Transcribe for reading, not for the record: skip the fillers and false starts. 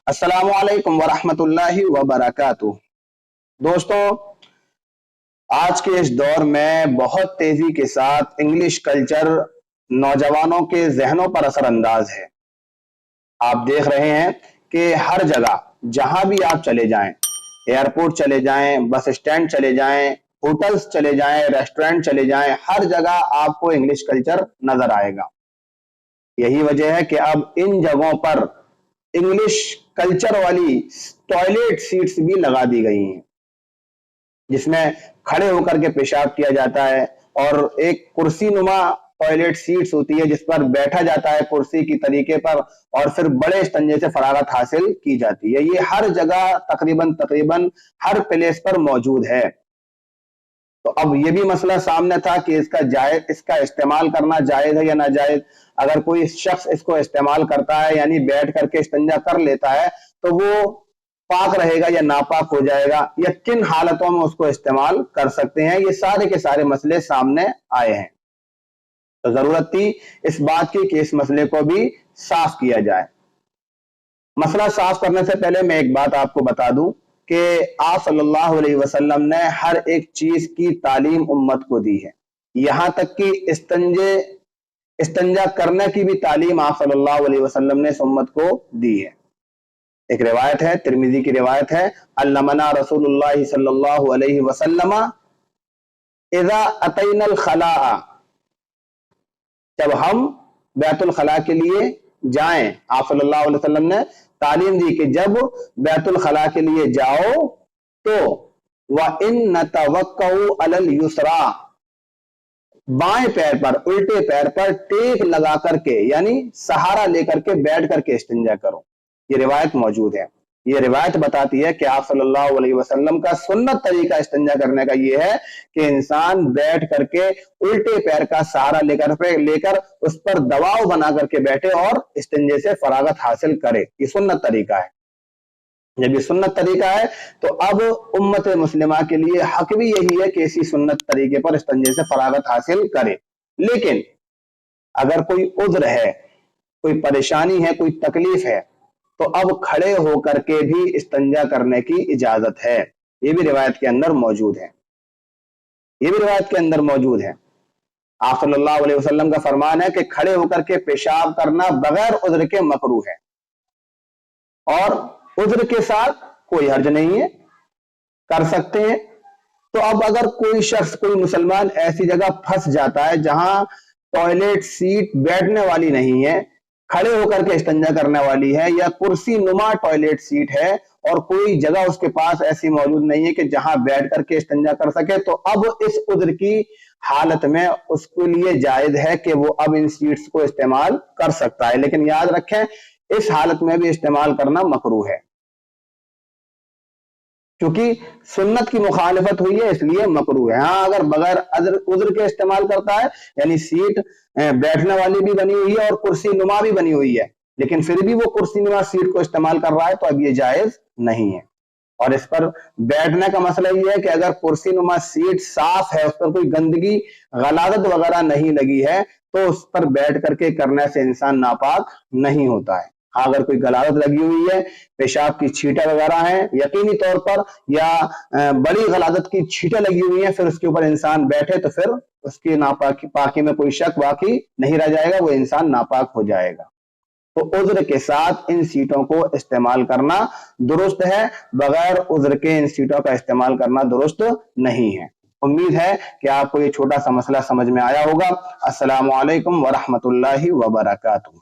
अस्सलामु अलैकुम वरहमतुल्लाहि वबरकातुह। दोस्तों, आज के इस दौर में बहुत तेजी के साथ इंग्लिश कल्चर नौजवानों के जहनों पर असरअंदाज है। आप देख रहे हैं कि हर जगह जहां भी आप चले जाएं, एयरपोर्ट चले जाएं, बस स्टैंड चले जाएं, होटल्स चले जाएं, रेस्टोरेंट चले जाएं, हर जगह आपको इंग्लिश कल्चर नजर आएगा। यही वजह है कि अब इन जगहों पर इंग्लिश कल्चर वाली टॉयलेट सीट्स भी लगा दी गई हैं, जिसमें खड़े होकर के पेशाब किया जाता है, और एक कुर्सी नुमा टॉयलेट सीट्स होती है जिस पर बैठा जाता है कुर्सी की तरीके पर, और फिर बड़े इस्तेंजे से फरागत हासिल की जाती है। ये हर जगह तकरीबन हर प्लेस पर मौजूद है। तो अब ये भी मसला सामने था कि इसका इस्तेमाल करना जायज है या नाजायज। अगर कोई शख्स इसको इस्तेमाल करता है, यानी बैठ करके इस्तिंजा कर लेता है, तो वो पाक रहेगा या नापाक हो जाएगा, या किन हालतों में उसको इस्तेमाल कर सकते हैं, ये सारे के सारे मसले सामने आए हैं। तो जरूरत थी इस बात की कि इस मसले को भी साफ किया जाए। मसला साफ करने से पहले मैं एक बात आपको बता दूं कि आप सल्लल्लाहु अलैहि वसल्लम ने हर एक चीज की तालीम उम्मत को दी है। यहां तक कि इस्तिंजा करने की भी तालीम आप सल्लल्लाहु अलैहि वसल्लम ने इस उम्मत को दी है। एक रिवायत है, तिरमिजी की रिवायत है, अल्लमना रसूलुल्लाह सल्लल्लाहु अलैहि वसल्लम इज़ा अतैनल खला, जब हम बैतुल खला के लिए जाएं, आप सल्लल्लाहु अलैहि वसल्लम ने तालीम दी कि जब बैतुल खला के लिए जाओ तो व इन नतवक्कउ अलल युसरा, बाएं पैर पर, उल्टे पैर पर टेक लगा करके, यानी सहारा लेकर के बैठ करके इस्तिंजा करो। ये रिवायत मौजूद है। ये रिवायत बताती है कि आप सल्लल्लाहु अलैहि वसल्लम का सुन्नत तरीका इस्तिंजा करने का ये है कि इंसान बैठ करके उल्टे पैर का सहारा लेकर उस पर दबाव बना करके बैठे और इस्तिंजे से फरागत हासिल करे। ये सुन्नत तरीका है। जब ये सुन्नत तरीका है तो अब उम्मत मुस्लिमा के लिए हक भी यही है कि इसी सुन्नत तरीके पर इस्तिंजे से फरागत हासिल करे। लेकिन अगर कोई उज़्र है, कोई परेशानी है, कोई तकलीफ है, तो अब खड़े होकर के भी इस्तिंजा करने की इजाजत है। ये भी रिवायत के अंदर मौजूद है। ये भी रिवायत के अंदर मौजूद है। आप सल्लल्लाहु अलैहि वसल्लम का फरमान है कि खड़े होकर के पेशाब करना बगैर उज़्र के मकरूह है, और उज़्र के साथ कोई हर्ज नहीं है, कर सकते हैं। तो अब अगर कोई शख्स, कोई मुसलमान ऐसी जगह फंस जाता है जहां टॉयलेट सीट बैठने वाली नहीं है, खड़े होकर के इस्तिंजा करने वाली है, या कुर्सी नुमा टॉयलेट सीट है और कोई जगह उसके पास ऐसी मौजूद नहीं है कि जहां बैठ करके इस्तिंजा कर सके, तो अब इस उज़्र की हालत में उसके लिए जायज है कि वो अब इन सीट्स को इस्तेमाल कर सकता है। लेकिन याद रखें, इस हालत में भी इस्तेमाल करना मकरूह है, क्योंकि सुन्नत की मुखालिफत हुई है, इसलिए मकरूह है। हाँ, अगर बगैर उज़्र के इस्तेमाल करता है, यानी सीट बैठने वाली भी बनी हुई है और कुर्सी नुमा भी बनी हुई है, लेकिन फिर भी वो कुर्सी नुमा सीट को इस्तेमाल कर रहा है, तो अब ये जायज नहीं है। और इस पर बैठने का मसला ये है कि अगर कुर्सी नुमा सीट साफ है, उस पर कोई गंदगी गलाजत वगैरह नहीं लगी है, तो उस पर बैठ करके करने से इंसान नापाक नहीं होता है। हाँ, अगर कोई गलाजत लगी हुई है, पेशाब की छींटें वगैरह हैं यकीनी तौर पर, या बड़ी गलाजत की छींटें लगी हुई हैं, फिर उसके ऊपर इंसान बैठे तो फिर उसकी पाकी में कोई शक बाकी नहीं रह जाएगा, वो इंसान नापाक हो जाएगा। तो उज़्र के साथ इन सीटों को इस्तेमाल करना दुरुस्त है, बगैर उज़्र के इन सीटों का इस्तेमाल करना दुरुस्त नहीं है। उम्मीद है कि आपको ये छोटा सा मसला समझ में आया होगा। अस्सलामु अलैकुम वरहमतुल्लाहि वबरकातुहू।